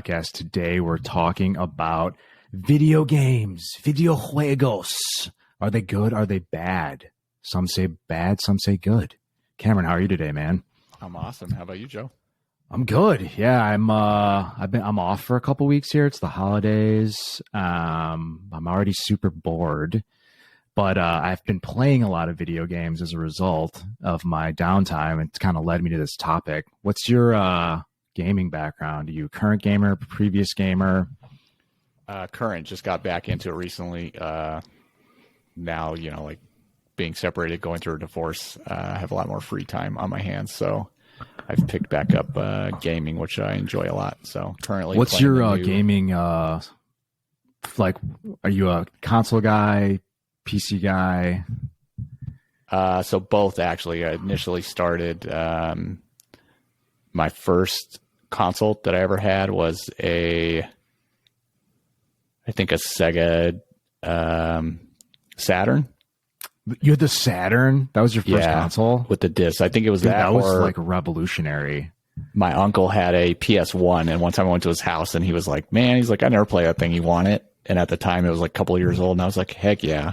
Podcast. Today we're talking about video games, videojuegos. Are they good? Are they bad? Some say bad, some say good. Cameron, how are you today, man? I'm awesome. How about you, Joe? I'm good. Yeah, I'm off for a couple weeks here. It's the holidays. I'm already super bored, but I've been playing a lot of video games as a result of my downtime. It's kind of led me to this topic. What's your gaming background? Are you a current gamer, previous gamer? Current. Just got back into it recently. Now, like being separated, going through a divorce, I have a lot more free time on my hands. So I've picked back up gaming, which I enjoy a lot. So currently, what's your gaming? Like, are you a console guy, PC guy? So both actually. I initially started. My first console that I ever had was I think a Sega Saturn. You had the Saturn? That was your first console? With the disc. I think it was that was like revolutionary. My uncle had a PS1, and one time I went to his house, and he was like, man, he's like, I never played that thing. You want it? And at the time, it was like a couple of years old, and I was like, heck yeah.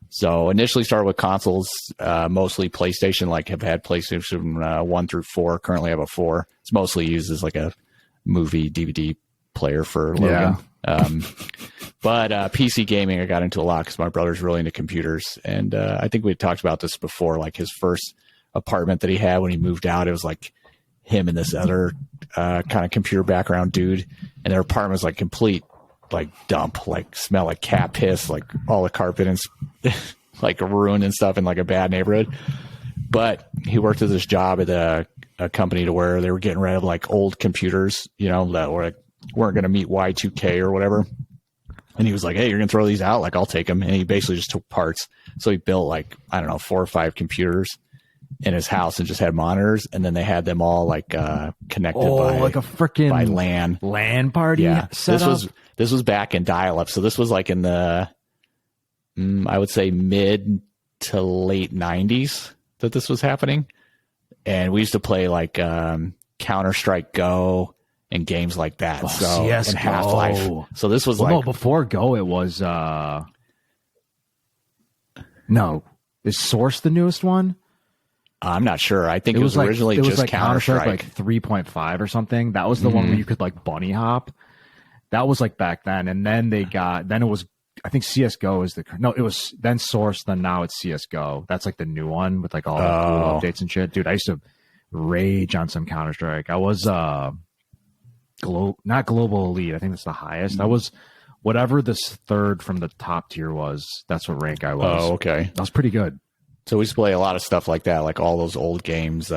So initially started with consoles, mostly PlayStation, like have had PlayStation 1 through 4. Currently I have a 4. It's mostly used as like a movie DVD player for Logan. But PC gaming I got into a lot because my brother's really into computers. And I think we talked about this before, like his first apartment that he had when he moved out, it was like him and this other kind of computer background dude. And their apartment was like complete like dump, like smell like cat piss, like all the carpet and like ruined and stuff in like a bad neighborhood. But he worked at this job at a company to where they were getting rid of like old computers, that weren't going to meet Y2K or whatever. And he was like, hey, you're going to throw these out? Like, I'll take them. And he basically just took parts. So he built like, I don't know, 4 or 5 computers in his house and just had monitors. And then they had them all like connected by like a freaking by LAN party. Yeah. Setup? This was back in dial-up. So this was like in the, I would say mid to late 90s that this was happening. And we used to play like Counter-Strike Go and games like that. CS:GO. And Half-Life. So this was no, before Go it was no. Is Source the newest one? I'm not sure. I think it was originally just like Counter-Strike. Like 3.5 or something. That was the one where you could like bunny hop. That was like back then. And then then it was, I think CSGO is it was then Source, then now it's CSGO. That's like the new one with like all the cool updates and shit. Dude, I used to rage on some Counter-Strike. I was not Global Elite. I think that's the highest. I was whatever this third from the top tier was. That's what rank I was. Oh, okay. That was pretty good. So we used to play a lot of stuff like that, like all those old games.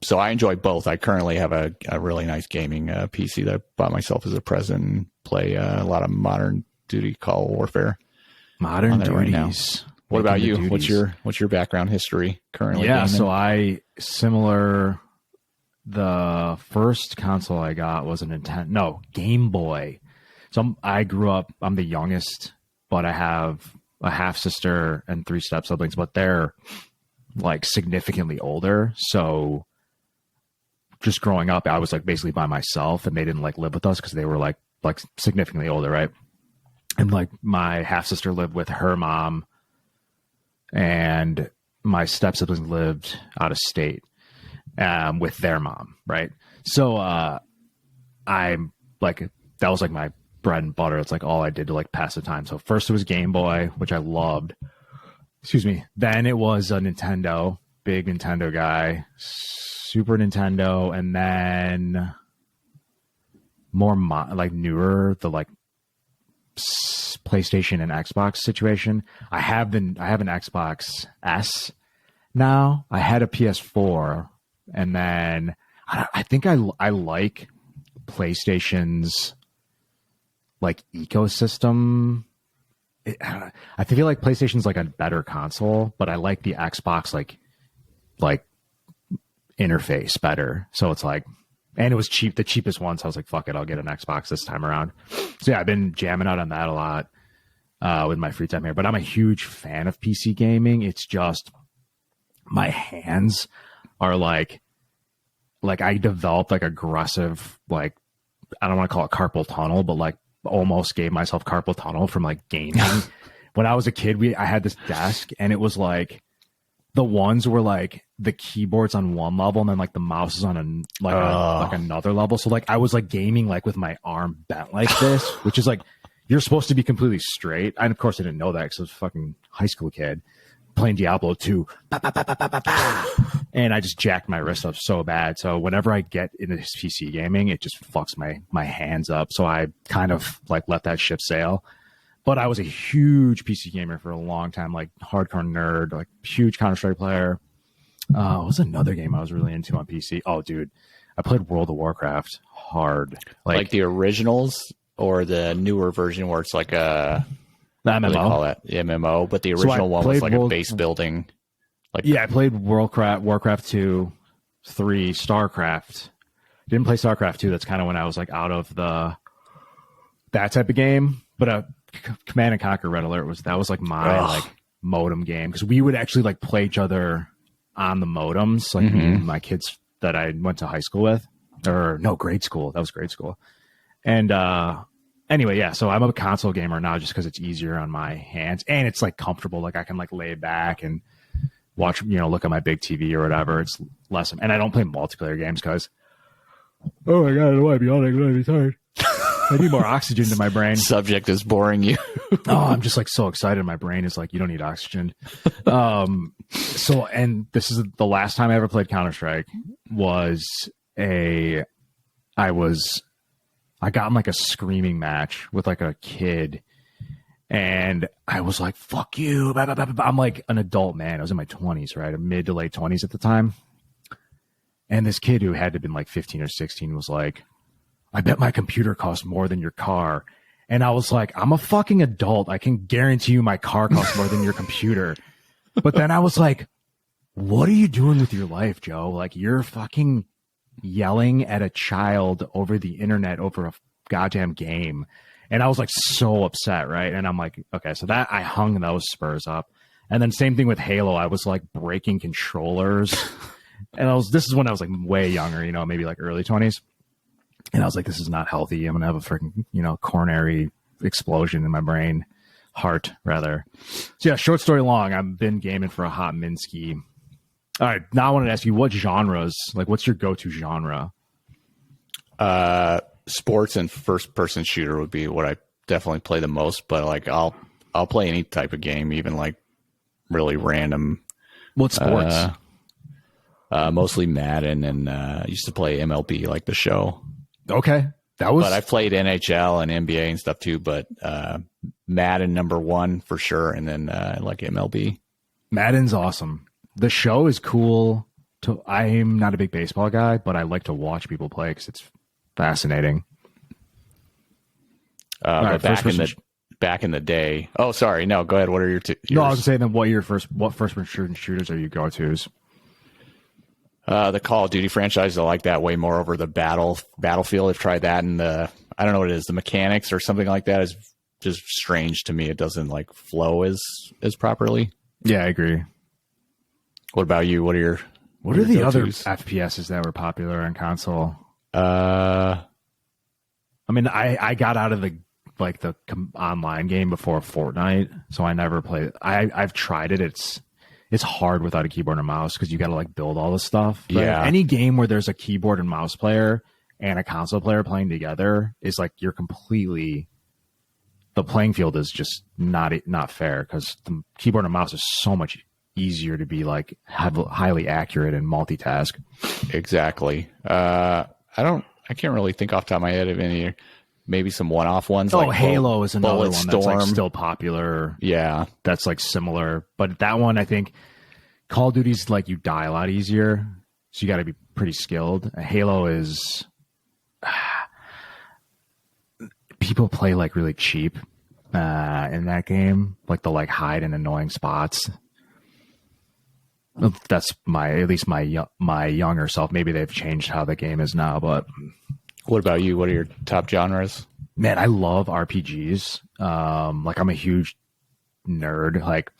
So I enjoy both. I currently have a really nice gaming PC that I bought myself as a present and play a lot of Modern Duty Call Warfare. Modern Duties. Right now. What about you? What's your background history currently? Yeah, gaming? So the first console I got was a Game Boy. So I grew up, I'm the youngest, but I have a half sister and 3 step siblings, but they're like significantly older. So just growing up, I was like basically by myself, and they didn't like live with us because they were like significantly older, right? And like my half sister lived with her mom, and my step siblings lived out of state with their mom, right? So I'm like, that was like my bread and butter. It's like all I did to like pass the time. So first it was Game Boy, which I loved. Excuse me. Then it was a Nintendo, big Nintendo guy, Super Nintendo, and then more newer, the like PlayStation and Xbox situation. I have an Xbox S now. I had a PS4, and then I think I like PlayStation's like ecosystem. I feel like PlayStation's like a better console, but I like the Xbox like interface better. So it's like, and it was cheap, the cheapest one. So I was like, fuck it, I'll get an Xbox this time around. So yeah, I've been jamming out on that a lot with my free time here. But I'm a huge fan of PC gaming. It's just my hands are like I developed like aggressive like I don't want to call it carpal tunnel, but like almost gave myself carpal tunnel from like gaming. When I was a kid, I had this desk, and it was like the ones were like the keyboards on one level, and then like the mouse is on like another level. So like I was like gaming like with my arm bent like this, which is like you're supposed to be completely straight. And of course, I didn't know that because I was a fucking high school kid playing Diablo 2. And I just jacked my wrist up so bad. So whenever I get into PC gaming, it just fucks my hands up. So I kind of like let that ship sail. But I was a huge PC gamer for a long time, like hardcore nerd, like huge Counter-Strike player. What was another game I was really into on PC? Oh, dude, I played World of Warcraft hard. Like the originals or the newer version where it's like a the MMO. What do they call that? The MMO, but the original one was like a base building. Like I played Warcraft 2, 3, StarCraft. Didn't play StarCraft 2. That's kind of when I was like out of that type of game. But Command and Conquer Red Alert was like my like modem game, because we would actually like play each other on the modems, like me and my kids that I went to high school with, or no, grade school. That was grade school. And anyway, yeah. So I'm a console gamer now just because it's easier on my hands, and it's like comfortable. Like I can like lay back and watch, look at my big TV or whatever. It's less, and I don't play multiplayer games because, oh my god, I don't want to be all like really tired. I need more oxygen to my brain. Subject is boring you. Oh, I'm just like so excited. My brain is like, you don't need oxygen. So, and this is the last time I ever played Counter-Strike I got in like a screaming match with like a kid, and I was like, fuck you. Blah, blah, blah, blah. I'm like an adult man. I was in my 20s, right? Mid to late 20s at the time. And this kid who had to have been like 15 or 16 was like, I bet my computer costs more than your car. And I was like, I'm a fucking adult. I can guarantee you my car costs more than your computer. But then I was like, what are you doing with your life, Joe? Like, you're fucking yelling at a child over the internet over a goddamn game. And I was like so upset, right? And I'm like, okay, so that I hung those spurs up. And then same thing with Halo. I was like breaking controllers. And this is when I was like way younger, maybe like early 20s. And I was like, this is not healthy. I'm going to have a freaking, coronary explosion in my brain. Heart, rather. So yeah, short story long, I've been gaming for a hot Minsky. All right, now I wanted to ask you, what genres, like what's your go-to genre? Sports and first-person shooter would be what I definitely play the most. But like I'll play any type of game, even like really random. What sports? Mostly Madden, and I used to play MLB, like the show. Okay. But I played NHL and NBA and stuff too, but Madden number one for sure, and then like MLB. Madden's awesome. The show is cool. I'm not a big baseball guy, but I like to watch people play because it's fascinating. But back in the day. Oh, sorry. No, go ahead. What are your yours? No, I was saying then what first-person shooters are your go-tos? The Call of Duty franchise, I like that way more over the Battlefield. I've tried that, and I don't know what it is. The mechanics or something like that is just strange to me. It doesn't like flow as properly. Yeah, I agree. What about you? What are the other FPSs that were popular on console? I mean, I got out of the online game before Fortnite, so I never played. I've tried it. It's hard without a keyboard and mouse because you got to like build all this stuff. But yeah. Any game where there's a keyboard and mouse player and a console player playing together is like the playing field is just not fair because the keyboard and mouse is so much easier to be like highly accurate and multitask. Exactly. I can't really think off the top of my head of any. Maybe some one-off ones. Oh, like Halo is another one Storm. that's like still popular. Yeah, that's like similar, but that one I think Call of Duty's like you die a lot easier, so you got to be pretty skilled. Halo is people play like really cheap in that game, like they'll like hide in annoying spots. That's at least my younger self. Maybe they've changed how the game is now, but. What about you? What are your top genres? Man, I love RPGs. Like I'm a huge nerd. Like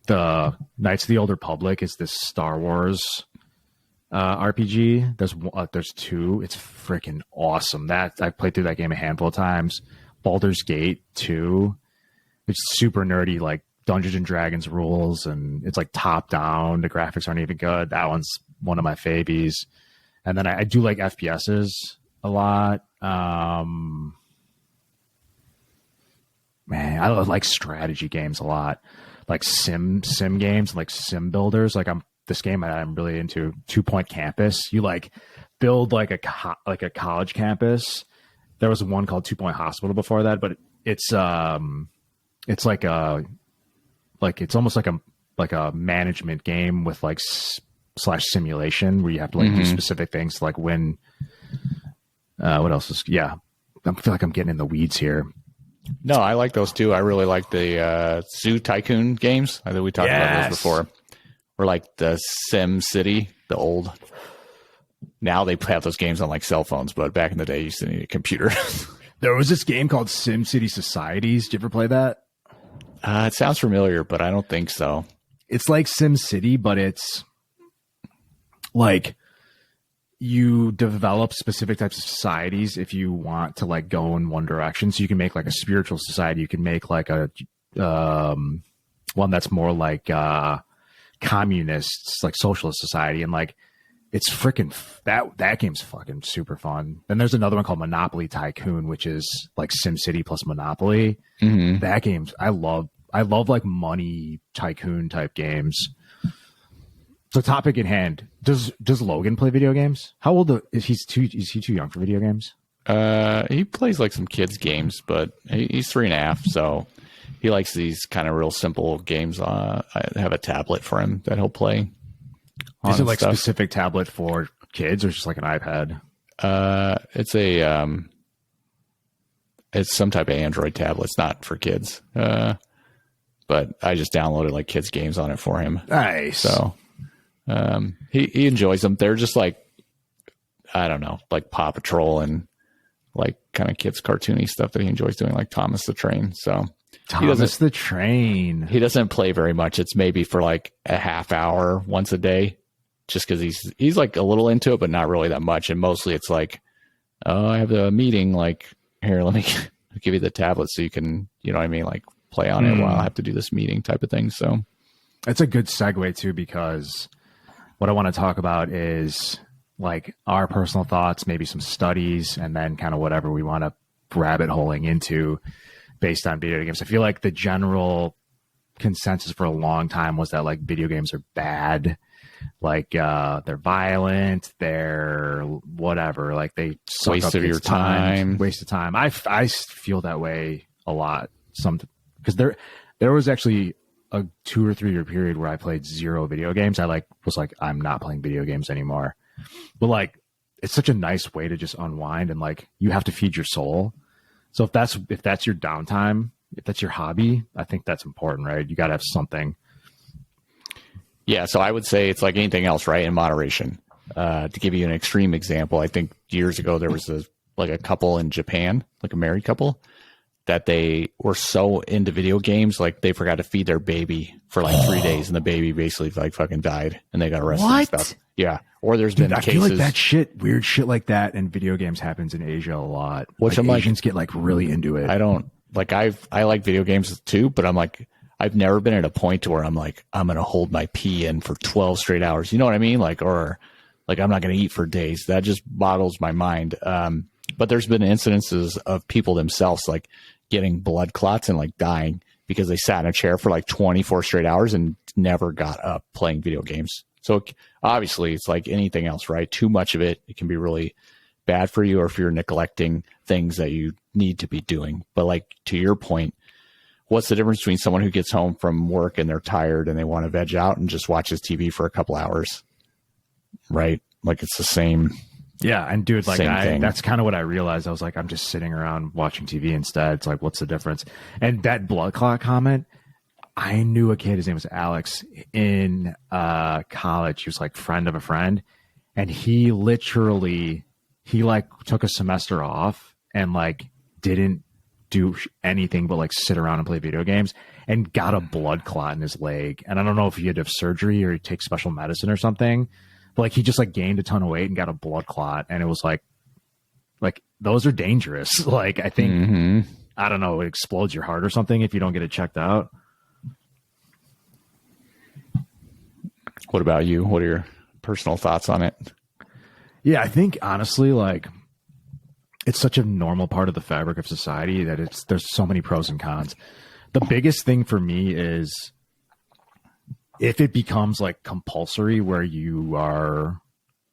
the Knights of the Old Republic is this Star Wars RPG. There's two. It's freaking awesome. That I played through that game a handful of times. Baldur's Gate 2. It's super nerdy, like Dungeons and Dragons rules, and it's like top down. The graphics aren't even good. That one's one of my favies. And then I do like FPSs a lot. Man, I like strategy games a lot, like sim games, like sim builders. Like this game I'm really into, 2 Point Campus. You like build like a college campus. There was one called 2 Point Hospital before that, but it's like it's almost like a management game with like slash simulation where you have to like do specific things to like win. What else is? Yeah, I feel like I'm getting in the weeds here. No, I like those too. I really like the Zoo Tycoon games. I think we talked about those before. Or like the Sim City, the old. Now they have those games on like cell phones, but back in the day, you used to need a computer. There was this game called SimCity Societies. Did you ever play that? It sounds familiar, but I don't think so. It's like SimCity, but it's like you develop specific types of societies if you want to like go in one direction. So you can make like a spiritual society. You can make like a one that's more like communists, like socialist society, and like it's freaking that game's fucking super fun. Then there's another one called Monopoly Tycoon, which is like SimCity plus Monopoly. That game's I love like money tycoon type games. So topic at hand, does Logan play video games? How old is he too young for video games? He plays like some kids games, but he's 3.5, so he likes these kind of real simple games. I have a tablet for him that he'll play. Is it like specific tablet for kids or just like an iPad? It's some type of Android tablet. It's not for kids. But I just downloaded like kids games on it for him. Nice. So he enjoys them. They're just like, I don't know, like Paw Patrol and like kind of kids cartoony stuff that he enjoys doing, like Thomas the Train. So Thomas the Train. He doesn't play very much. It's maybe for like a half hour once a day, just because he's like a little into it, but not really that much. And mostly it's like, oh, I have a meeting. Like, here, let me give you the tablet so you can, you know what I mean, like play on it while I have to do this meeting type of thing. So it's a good segue too, because what I want to talk about is like our personal thoughts, maybe some studies, and then kind of whatever we want to rabbit holing into based on video games. I feel like the general consensus for a long time was that like video games are bad, like they're violent, they're whatever, like they suck waste up of your time. Waste of time. I feel that way a lot. Because there was actually a 2 or 3 year period where I played 0 video games. I was like, I'm not playing video games anymore. But like, it's such a nice way to just unwind, and like you have to feed your soul. So if that's your downtime, if that's your hobby, I think that's important, right? You got to have something. Yeah. So I would say it's like anything else, right? In moderation. To give you an extreme example, I think years ago there was a couple in Japan, like a married couple, that they were so into video games, like they forgot to feed their baby for like 3 days, and the baby basically like fucking died, and they got arrested and stuff. Yeah. Or there's been cases. I feel like that weird shit like that in video games happens in Asia a lot. Which like I'm Asians like, get like really into it. I don't like, I like video games too, but I'm like, I've never been at a point to where I'm like, I'm going to hold my pee in for 12 straight hours. You know what I mean? Like, or like, I'm not going to eat for days. That just boggles my mind. But there's been incidences of people themselves, like getting blood clots and like dying because they sat in a chair for like 24 straight hours and never got up playing video games. So obviously it's like anything else, right? Too much of it can be really bad for you, or if you're neglecting things that you need to be doing. But like to your point, what's the difference between someone who gets home from work and they're tired and they want to veg out and just watches TV for a couple hours, right? Like it's the same. Yeah. And dude, like that's kind of what I realized. I was like, I'm just sitting around watching TV instead. It's like, what's the difference? And that blood clot comment, I knew a kid, his name was Alex, in college. He was like friend of a friend. And he like took a semester off and like didn't do anything but like sit around and play video games, and got a blood clot in his leg. And I don't know if he had to have surgery or he take special medicine or something, But like he just like gained a ton of weight and got a blood clot, and it was like those are dangerous. Like I think I don't know, it explodes your heart or something if you don't get it checked out. What about you? What are your personal thoughts on it? Yeah, I think honestly, like it's such a normal part of the fabric of society that there's so many pros and cons. The biggest thing for me is if it becomes like compulsory where you are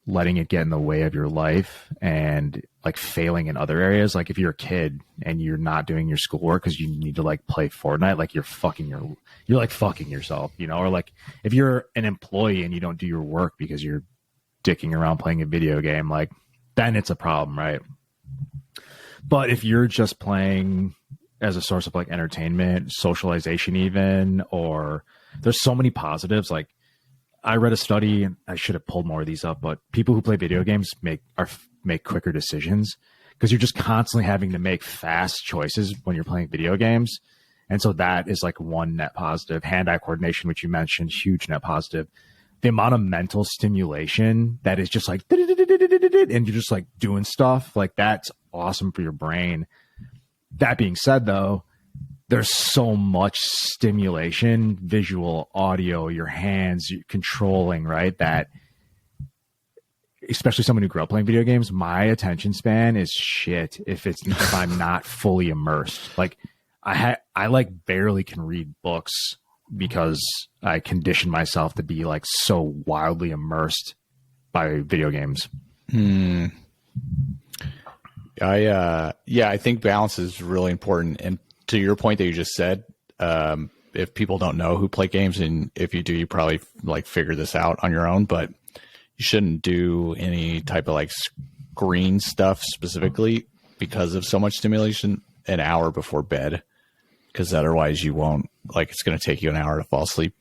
letting it get in the way of your life and like failing in other areas. Like if you're a kid and you're not doing your schoolwork because you need to like play Fortnite, like you're like fucking yourself, you know, or like if you're an employee and you don't do your work because you're dicking around playing a video game, like then it's a problem, right? But if you're just playing as a source of like entertainment, socialization even, or there's so many positives. Like I read a study, and I should have pulled more of these up, but people who play video games make quicker decisions because you're just constantly having to make fast choices when you're playing video games. And so that is like one net positive. Hand-eye coordination, which you mentioned, huge net positive. The amount of mental stimulation that is just like, and you're just like doing stuff like that's awesome for your brain. That being said, though, there's so much stimulation, visual, audio, your hands controlling, right? That especially someone who grew up playing video games, my attention span is shit if I'm not fully immersed. Like I like barely can read books because I conditioned myself to be like so wildly immersed by video games. I think balance is really important. And to your point that you just said, if people don't know who play games, and if you do, you probably like figure this out on your own, but you shouldn't do any type of like screen stuff specifically because of so much stimulation an hour before bed, because otherwise you won't, like, it's going to take you an hour to fall asleep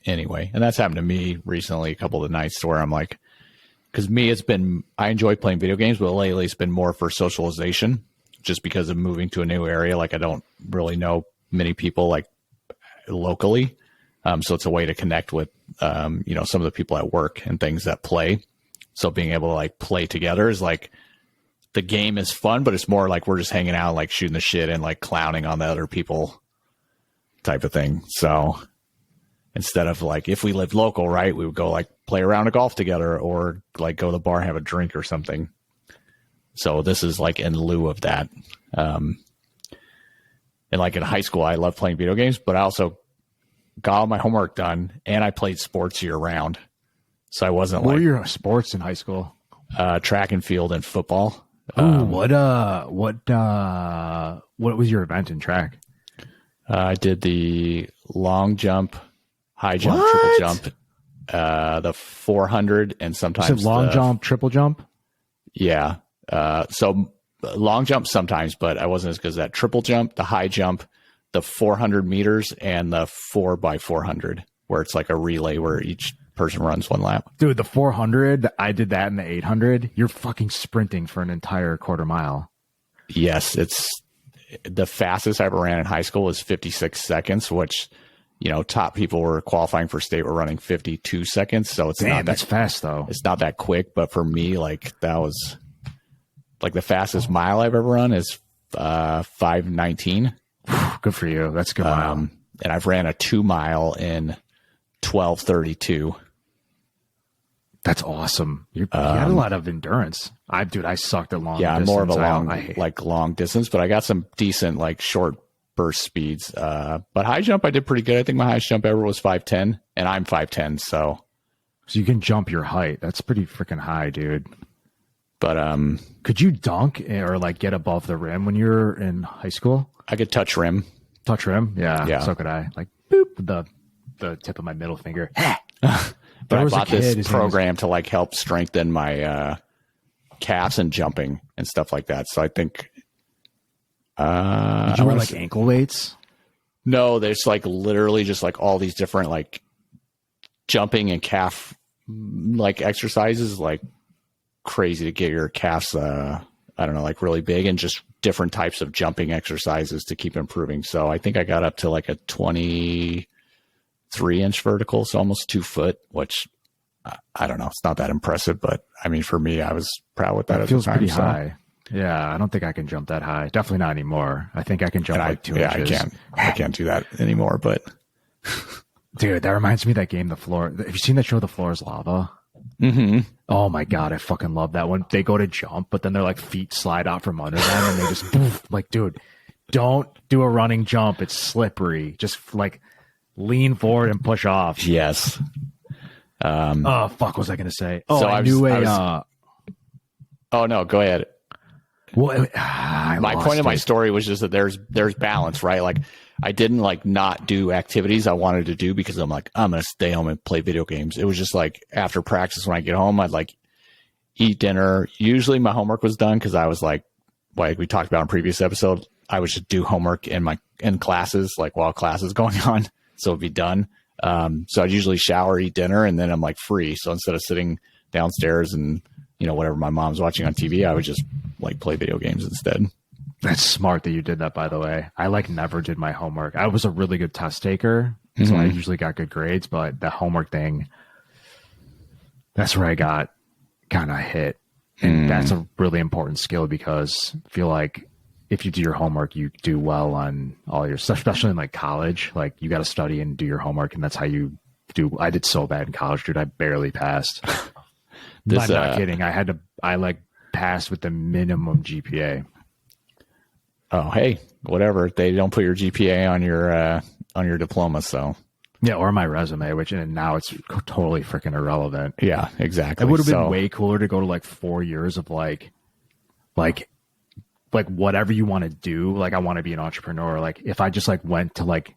anyway. And that's happened to me recently, a couple of nights where I'm like, because I enjoy playing video games, but lately it's been more for socialization just because of moving to a new area. Like I don't really know many people like locally. So it's a way to connect with, some of the people at work and things that play. So being able to like play together is like, the game is fun, but it's more like we're just hanging out, like shooting the shit and like clowning on the other people type of thing. So instead of like, if we lived local, right, we would go like play a round of golf together or like go to the bar and have a drink or something. So this is like in lieu of that. And like in high school, I love playing video games, but I also got all my homework done and I played sports year round. So I wasn't What were your sports in high school? Track and field and football. What was your event in track? I did the long jump, high jump, triple jump, the 400, and sometimes long jump, triple jump. Yeah. So long jump sometimes, but I wasn't as good as that. Triple jump, the high jump, the 400 meters, and the 4x400, where it's like a relay where each person runs one lap. Dude, the 400, I did that in the 800. You're fucking sprinting for an entire quarter mile. Yes, it's the fastest I ever ran in high school was 56 seconds, which, top people were qualifying for state were running 52 seconds. So it's not that's fast though. It's not that quick, but for me, like that was like the fastest mile I've ever run is 5:19. Good for you. That's a good mile. And I've ran a 2 mile in 12:32. That's awesome. You had a lot of endurance. I sucked at long distance. I'm more of a long distance, but I got some decent like short burst speeds. But high jump, I did pretty good. I think my highest jump ever was 5'10", and I'm 5'10", so you can jump your height. That's pretty freaking high, dude. But could you dunk or like get above the rim when you're in high school? I could touch rim. Touch rim? Yeah. So could I. Like boop, the tip of my middle finger. But I bought this program to like help strengthen my calves and jumping and stuff like that. So I think. Did you wear like ankle weights? No, there's like literally just like all these different like jumping and calf like exercises, like crazy to get your calves, like really big, and just different types of jumping exercises to keep improving. So I think I got up to like a 23-inch vertical, so almost 2 foot, which I don't know. It's not that impressive, but I mean, for me, I was proud with that. It at feels the time, pretty high. Yeah, I don't think I can jump that high. Definitely not anymore. I think I can jump like 2 inches. I can't do that anymore. But dude, that reminds me of that game, The Floor. Have you seen that show, The Floor is Lava? mm-hmm. Oh my god, I fucking love that one. They go to jump, but then their like feet slide out from under them, and they just poof, like, dude, don't do a running jump. It's slippery. Just like lean forward and push off. Yes. Oh fuck, what was I gonna say? Oh, so oh no, go ahead. Well, my point of my story was just that there's balance, right? Like I didn't like not do activities I wanted to do because I'm like, I'm going to stay home and play video games. It was just like after practice, when I get home, I'd like eat dinner. Usually my homework was done because I was like we talked about in previous episode, I would just do homework in classes, like while class is going on. So it'd be done. So I'd usually shower, eat dinner, and then I'm like free. So instead of sitting downstairs and, whatever my mom's watching on TV, I would just like play video games instead. That's smart that you did that, by the way. I like never did my homework. I was a really good test taker, so I usually got good grades, but the homework thing, that's where I got kind of hit. And that's a really important skill because I feel like if you do your homework, you do well on all your stuff, especially in like college. Like you got to study and do your homework, and that's how you do. I did so bad in college, dude. I barely passed. I'm not kidding. I like passed with the minimum GPA. Oh, hey, whatever. They don't put your GPA on your diploma, so yeah, or my resume, which and now it's totally freaking irrelevant. Yeah, exactly. It would have been way cooler to go to like 4 years of like whatever you want to do. Like I want to be an entrepreneur. Like if I just like went to like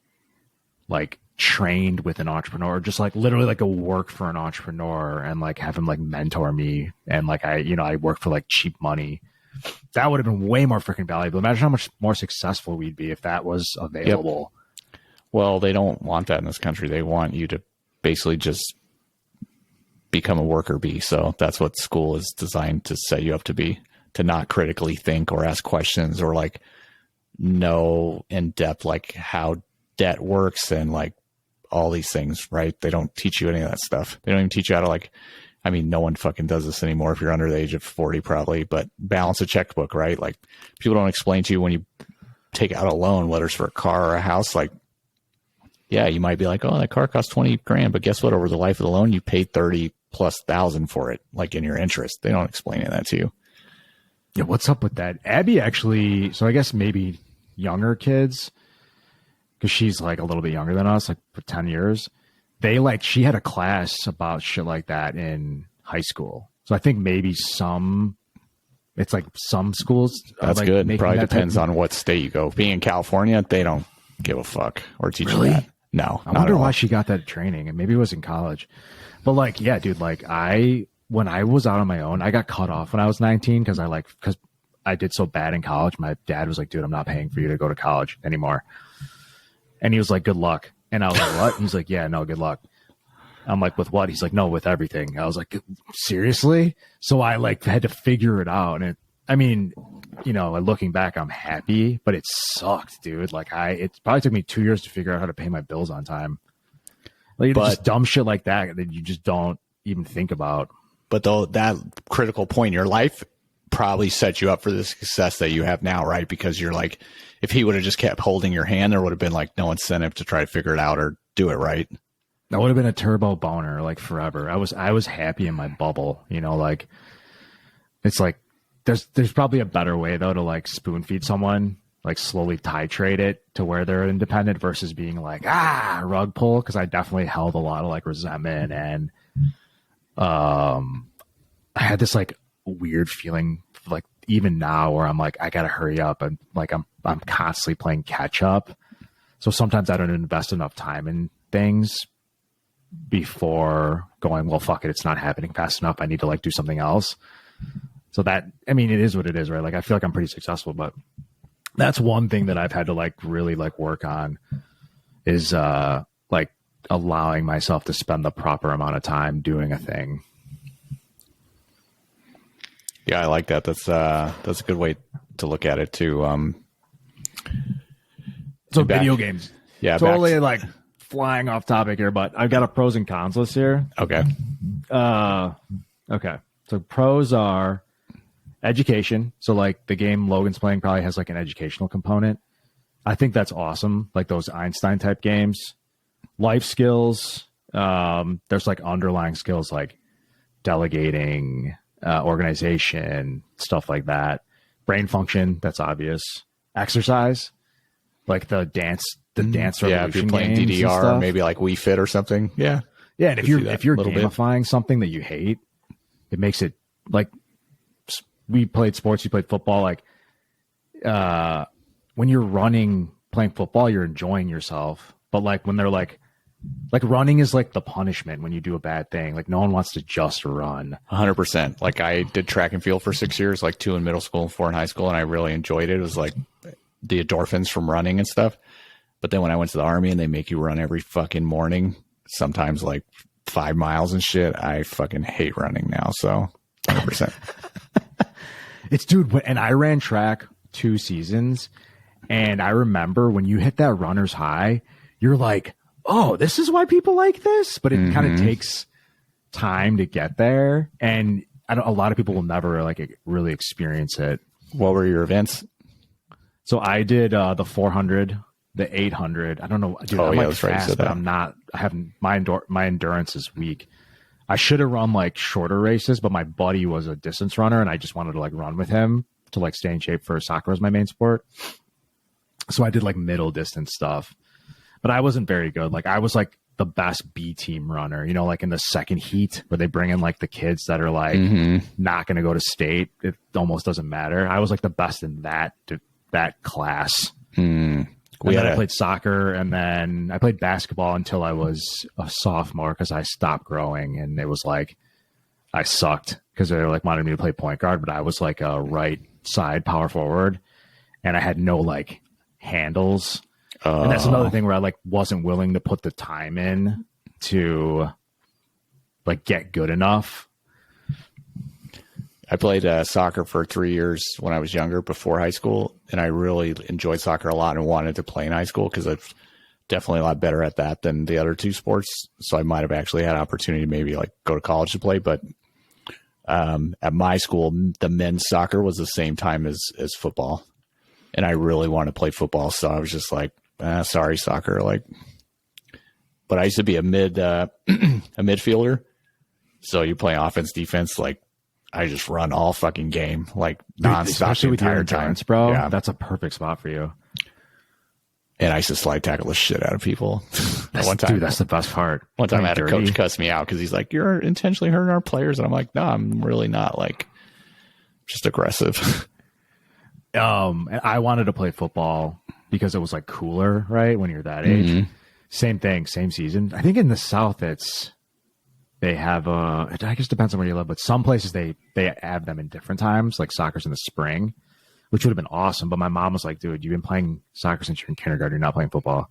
trained with an entrepreneur, just like literally like a work for an entrepreneur and like have him like mentor me and like I work for like cheap money. That would have been way more freaking valuable. Imagine how much more successful we'd be if that was available. Yep. Well, they don't want that in this country. They want you to basically just become a worker bee. So that's what school is designed to set you up to be, to not critically think or ask questions or like know in depth like how debt works and like all these things, right? They don't teach you any of that stuff. They don't even teach you how to like, I mean, no one fucking does this anymore if you're under the age of 40 probably, but balance a checkbook, right? Like people don't explain to you when you take out a loan, whether it's for a car or a house, like, yeah, you might be like, oh, that car cost 20 grand, but guess what? Over the life of the loan, you paid 30,000+ for it, like in your interest. They don't explain any of that to you. Yeah. What's up with that? Abby actually, so I guess maybe younger kids, because she's like a little bit younger than us, like for 10 years. She had a class about shit like that in high school. So I think maybe some schools. That's like good. Probably depends on what state you go. Being in California, they don't give a fuck or teach you that. No, I wonder why she got that training, and maybe it was in college. But like, yeah, dude, like when I was out on my own, I got cut off when I was 19 because I did so bad in college. My dad was like, dude, I'm not paying for you to go to college anymore. And he was like, good luck. And I was like, what? He's like, yeah, no, good luck. I'm like, with what? He's like, no, with everything. I was like, seriously? So I like had to figure it out. And looking back, I'm happy, but it sucked, dude. Like it probably took me 2 years to figure out how to pay my bills on time. Like just dumb shit like that you just don't even think about. But though that critical point in your life probably set you up for the success that you have now, right? Because you're like, if he would have just kept holding your hand, there would have been like no incentive to try to figure it out or do it right. That would have been a turbo boner, like forever. I was happy in my bubble, like it's like there's probably a better way though to like spoon feed someone, like slowly titrate it to where they're independent versus being like rug pull. Because I definitely held a lot of like resentment and I had this like weird feeling like even now where I'm like I gotta hurry up and like I'm constantly playing catch up. So sometimes I don't invest enough time in things before going, well, fuck it, it's not happening fast enough. I need to like do something else. So that, I mean, it is what it is, right? Like I feel like I'm pretty successful, but that's one thing that I've had to like really like work on is like allowing myself to spend the proper amount of time doing a thing. Yeah, I like that. That's a good way to look at it too. So video games. Yeah. Totally like flying off topic here, but I've got a pros and cons list here. Okay. Okay. So pros are education. So like the game Logan's playing probably has like an educational component. I think that's awesome. Like those Einstein type games. Life skills. There's like underlying skills like delegating, organization, stuff like that. Brain function, that's obvious. Exercise, like the dance revolution. Yeah, if you're playing DDR, maybe like Wii Fit or something. Yeah. Yeah, and if you're gamifying something that you hate, it makes it like we played sports, you played football. Like when you're playing football, you're enjoying yourself. But like when they're like running is like the punishment when you do a bad thing. Like no one wants to just run. 100%. Like I did track and field for 6 years, like 2 in middle school and 4 in high school, and I really enjoyed it. It was like the endorphins from running and stuff. But then when I went to the Army and they make you run every fucking morning, sometimes like 5 miles and shit, I fucking hate running now. So 100%. It's dude, and I ran track 2 seasons, and I remember when you hit that runner's high, you're like, oh, this is why people like this, but it kind of takes time to get there, and a lot of people will never like really experience it. What were your events? So I did the 400, the 800. I don't know, dude. I'm like fast, but I'm not. I haven't. My endurance is weak. I should have run like shorter races, but my buddy was a distance runner, and I just wanted to like run with him to like stay in shape for soccer as my main sport. So I did like middle distance stuff. But I wasn't very good. Like I was like the best B team runner, you know, like in the second heat where they bring in like the kids that are like not going to go to state. It almost doesn't matter. I was like the best in that class. I played soccer, and then I played basketball until I was a sophomore because I stopped growing, and it was like I sucked because they like wanted me to play point guard, but I was like a right side power forward, and I had no like handles. And that's another thing where I like wasn't willing to put the time in to like get good enough. I played soccer for 3 years when I was younger before high school, and I really enjoyed soccer a lot and wanted to play in high school because I'm definitely a lot better at that than the other 2 sports. So I might have actually had an opportunity to maybe like go to college to play. But at my school, the men's soccer was the same time as football, and I really wanted to play football. So I was just like, sorry, soccer. Like, but I used to be a midfielder. So you play offense, defense. Like, I just run all fucking game, like nonstop, especially with your endurance, time. Bro. Yeah. That's a perfect spot for you. And I used to slide tackle the shit out of people. One time, dude, that's the best part. One time I had a coach cuss me out because he's like, "You're intentionally hurting our players," and I'm like, "No, I'm really not. Like, just aggressive." And I wanted to play football because it was like cooler, right? When you're that age. Same thing, same season. I think in the South, they have it I guess depends on where you live, but some places they have them in different times, like soccer's in the spring, which would have been awesome. But my mom was like, dude, you've been playing soccer since you're in kindergarten. You're not playing football.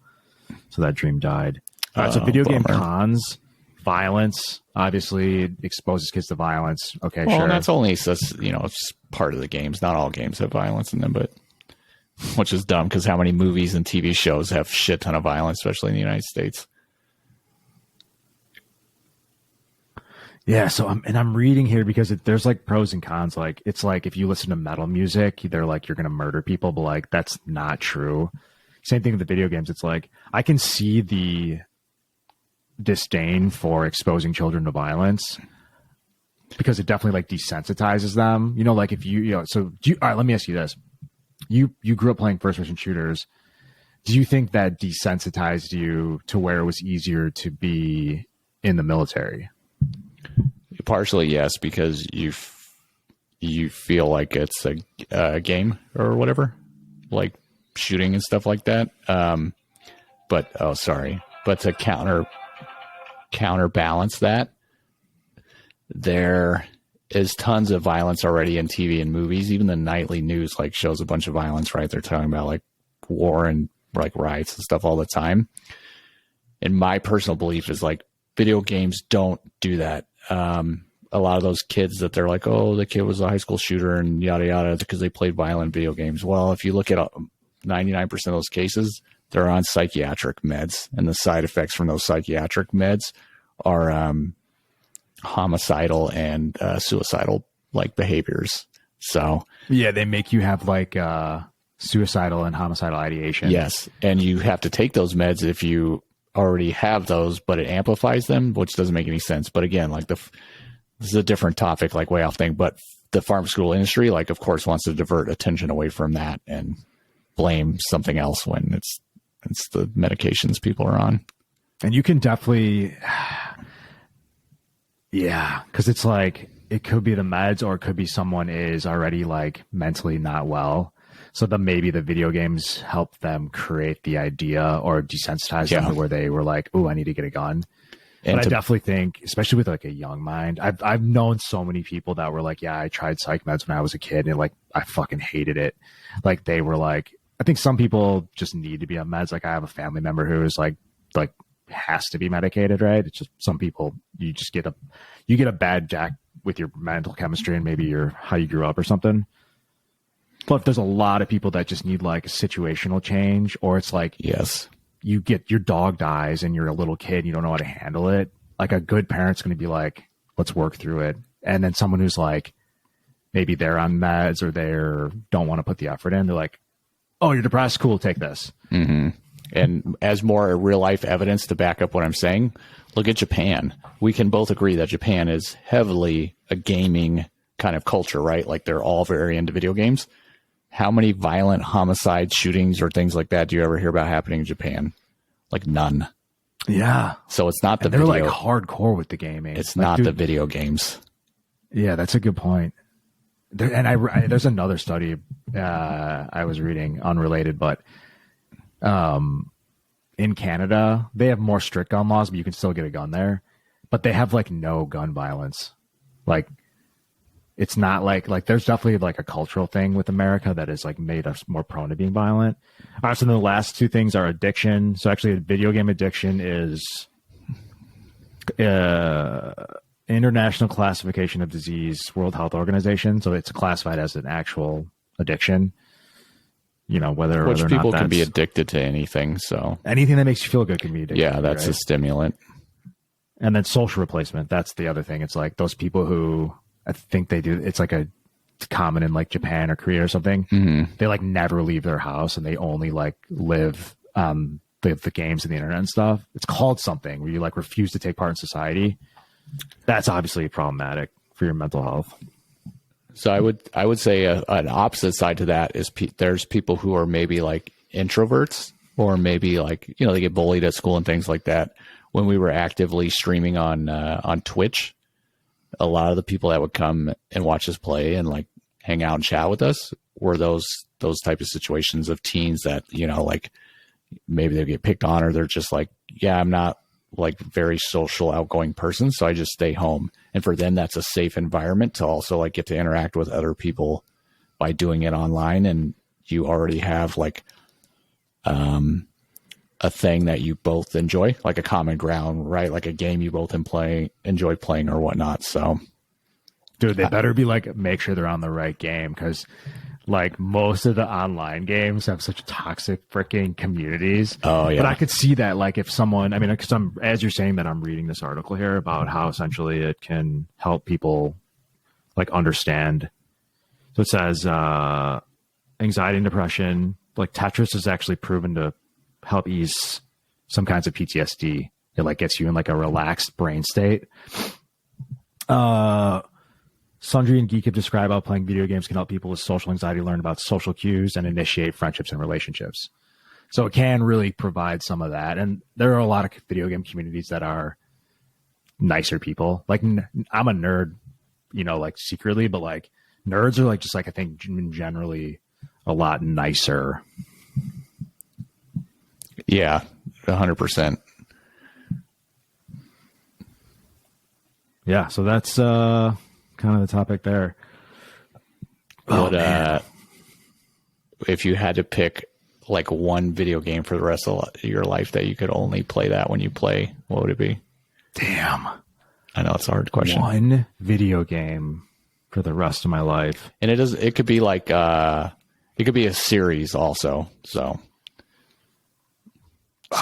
So that dream died. So video game cons, violence, obviously it exposes kids to violence. Okay, well, sure. That's only, it's part of the games. Not all games have violence in them, but which is dumb because how many movies and TV shows have shit ton of violence, especially in the United States. Yeah, so I'm reading here because there's like pros and cons. Like it's like if you listen to metal music, they're like you're gonna murder people, but like that's not true. Same thing with the video games. It's like I can see the disdain for exposing children to violence because it definitely like desensitizes them. You know, like if all right, let me ask you this: you grew up playing first person shooters. Do you think that desensitized you to where it was easier to be in the military? Partially, yes, because you feel like it's a game or whatever, like shooting and stuff like that. But to counterbalance that, there is tons of violence already in TV and movies. Even the nightly news like shows a bunch of violence, right? They're talking about like war and like riots and stuff all the time. And my personal belief is like video games don't do that. A lot of those kids that they're like, oh, the kid was a high school shooter and yada, yada, because they played violent video games. Well, if you look at 99% of those cases, they're on psychiatric meds, and the side effects from those psychiatric meds are homicidal and suicidal like behaviors. So Yeah, they make you have like suicidal and homicidal ideation. yes, and you have to take those meds if you already have those, but it amplifies them, which doesn't make any sense. But again, like this is a different topic, like way off thing. But the pharmaceutical industry, like, of course, wants to divert attention away from that and blame something else when it's the medications people are on. And you can definitely, yeah, because it's like it could be the meds, or it could be someone is already like mentally not well. So then maybe the video games help them create the idea or desensitize them to where they were like, "Oh, I need to get a gun." And I definitely think, especially with like a young mind, I've known so many people that were like, "Yeah, I tried psych meds when I was a kid, and like I fucking hated it." Like they were like, I think some people just need to be on meds. Like I have a family member who is like has to be medicated, right? It's just some people you just get a bad jack with your mental chemistry and maybe your how you grew up or something. But there's a lot of people that just need like a situational change, or it's like, yes, you get your dog dies and you're a little kid and you don't know how to handle it. Like a good parent's going to be like, let's work through it. And then someone who's like, maybe they're on meds or they don't want to put the effort in. They're like, oh, you're depressed. Cool. Take this. Mm-hmm. And as more real life evidence to back up what I'm saying, look at Japan. We can both agree that Japan is heavily a gaming kind of culture, right? Like they're all very into video games. How many violent homicide shootings or things like that do you ever hear about happening in Japan? Like none. Yeah. So it's not the they're video. Like hardcore with the gaming. It's like, not the video games. Yeah, that's a good point. There's another study I was reading, unrelated, but in Canada, they have more strict gun laws, but you can still get a gun there. But they have like no gun violence. Like it's not like there's definitely like a cultural thing with America that has like made us more prone to being violent. All right, so the last two things are addiction. So actually, video game addiction is International Classification of Disease, World Health Organization. So it's classified as an actual addiction. You know, whether people can be addicted to anything. So anything that makes you feel good can be addicted. Yeah, that's right? A stimulant. And then social replacement. That's the other thing. It's like those people who I think they do. It's like it's common in like Japan or Korea or something. Mm-hmm. They like never leave their house and they only like live the games and the internet and stuff. It's called something where you like refuse to take part in society. That's obviously problematic for your mental health. So I would say an opposite side to that is there's people who are maybe like introverts, or maybe like, you know, they get bullied at school and things like that. When we were actively streaming on Twitch, a lot of the people that would come and watch us play and like hang out and chat with us were those type of situations of teens that, you know, like maybe they get picked on, or they're just like, yeah, I'm not like very social, outgoing person, so I just stay home. And for them, that's a safe environment to also like get to interact with other people by doing it online. And you already have like a thing that you both enjoy, like a common ground, right? Like a game you both enjoy playing or whatnot. So, dude, they better be like, make sure they're on the right game, because like most of the online games have such toxic freaking communities. Oh yeah. But I could see that, like, if someone, I mean, because as you're saying that, I'm reading this article here about how essentially it can help people like understand. So it says anxiety and depression, like Tetris is actually proven to help ease some kinds of PTSD. It like gets you in like a relaxed brain state. Sundry and Geek have described how playing video games can help people with social anxiety learn about social cues and initiate friendships and relationships. So it can really provide some of that. And there are a lot of video game communities that are nicer people. Like I'm a nerd, you know, like secretly, but like nerds are like just like I think generally a lot nicer. Yeah, 100%. Yeah, so that's kind of the topic there. But if you had to pick like one video game for the rest of your life that you could only play that when you play, what would it be? Damn. I know it's a hard question. One video game for the rest of my life. And it could be like it could be a series also. So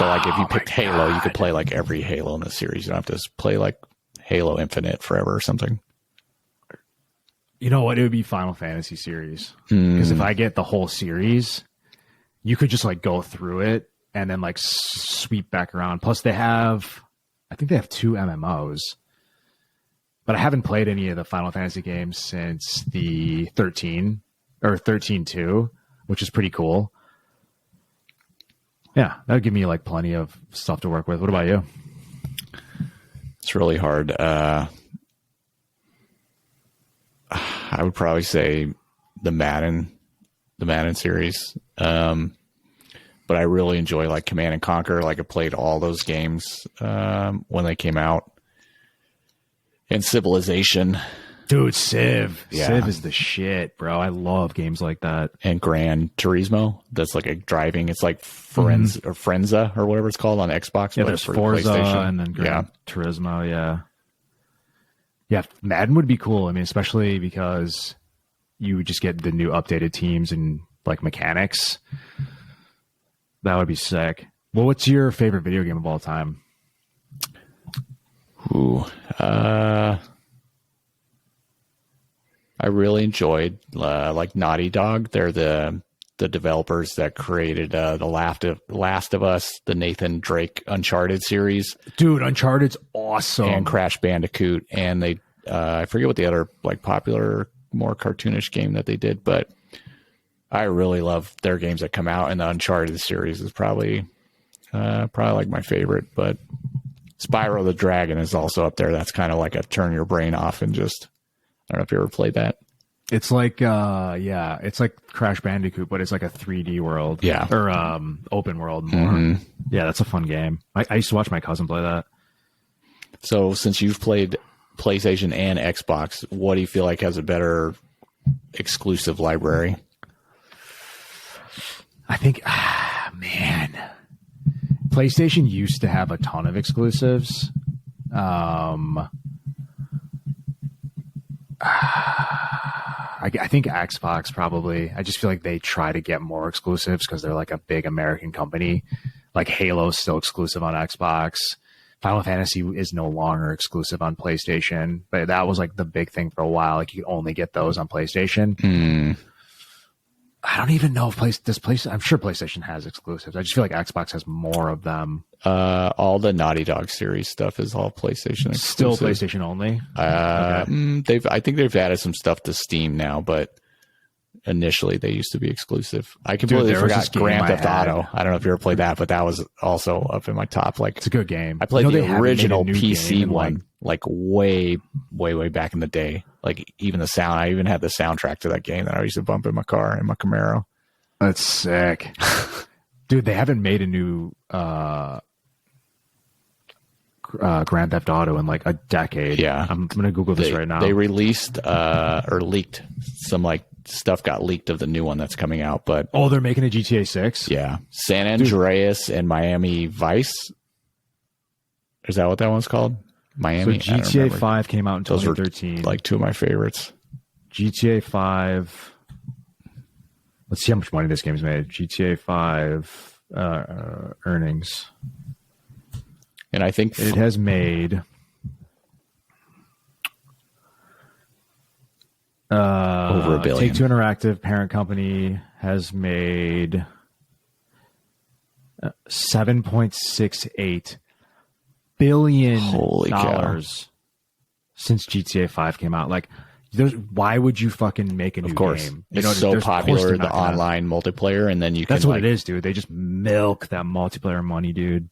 like if you picked Halo, you could play like every Halo in the series. You don't have to play like Halo Infinite forever or something. You know what? It would be Final Fantasy series. Because if I get the whole series, you could just like go through it and then like sweep back around. Plus I think they have 2 MMOs. But I haven't played any of the Final Fantasy games since the 13 or 13-2, which is pretty cool. Yeah, that would give me like plenty of stuff to work with. What about you? It's really hard. I would probably say the Madden series. But I really enjoy like Command and Conquer. Like I played all those games when they came out. And Civilization. Dude, Civ. Yeah. Civ is the shit, bro. I love games like that. And Gran Turismo. That's like a driving. It's like Frenza or whatever it's called on Xbox. Yeah, there's for Forza PlayStation. and then Gran Turismo, yeah. Yeah, Madden would be cool. I mean, especially because you would just get the new updated teams and like mechanics. That would be sick. Well, what's your favorite video game of all time? Ooh, I really enjoyed like Naughty Dog. They're the developers that created the Last of Us, the Nathan Drake Uncharted series. Dude, Uncharted's awesome. And Crash Bandicoot. And they I forget what the other like popular, more cartoonish game that they did, but I really love their games that come out, and the Uncharted series is probably like my favorite. But Spyro the Dragon is also up there. That's kind of like a turn your brain off and just, I don't know if you ever played that. It's like, it's like Crash Bandicoot, but it's like a 3D world. Yeah. Or open world more. Mm-hmm. Yeah, that's a fun game. I used to watch my cousin play that. So since you've played PlayStation and Xbox, what do you feel like has a better exclusive library? I think, man, PlayStation used to have a ton of exclusives. I think Xbox probably. I just feel like they try to get more exclusives because they're like a big American company. Like Halo's still exclusive on Xbox. Final Fantasy is no longer exclusive on PlayStation, but that was like the big thing for a while. Like you could only get those on PlayStation. I don't even know if I'm sure PlayStation has exclusives. I just feel like Xbox has more of them. All the Naughty Dog series stuff is all PlayStation exclusive. Still PlayStation only? Okay. I think they've added some stuff to Steam now, but initially they used to be exclusive. I completely forgot Grand Theft Auto. I don't know if you ever played that, but that was also up in my top. Like, it's a good game. I played the original PC one, like way, way, way back in the day. Like even the sound, I even had the soundtrack to that game that I used to bump in my car in my Camaro. That's sick. Dude, they haven't made a new Grand Theft Auto in like a decade. Yeah. I'm going to Google this right now. They released or leaked some like stuff got leaked of the new one that's coming out, but they're making a GTA 6? Yeah. San Andreas and Miami Vice. Is that what that one's called? Miami. So GTA 5 came out in 2013. Like two of my favorites. GTA 5. Let's see how much money this game's made. GTA 5 earnings. And I think it has made over $1 billion. Take-Two Interactive, parent company, has made $7.68 billion since GTA 5 came out. Like, why would you fucking make a new game? It's so popular, the online multiplayer, and then you can. That's what it is, dude. They just milk that multiplayer money, dude.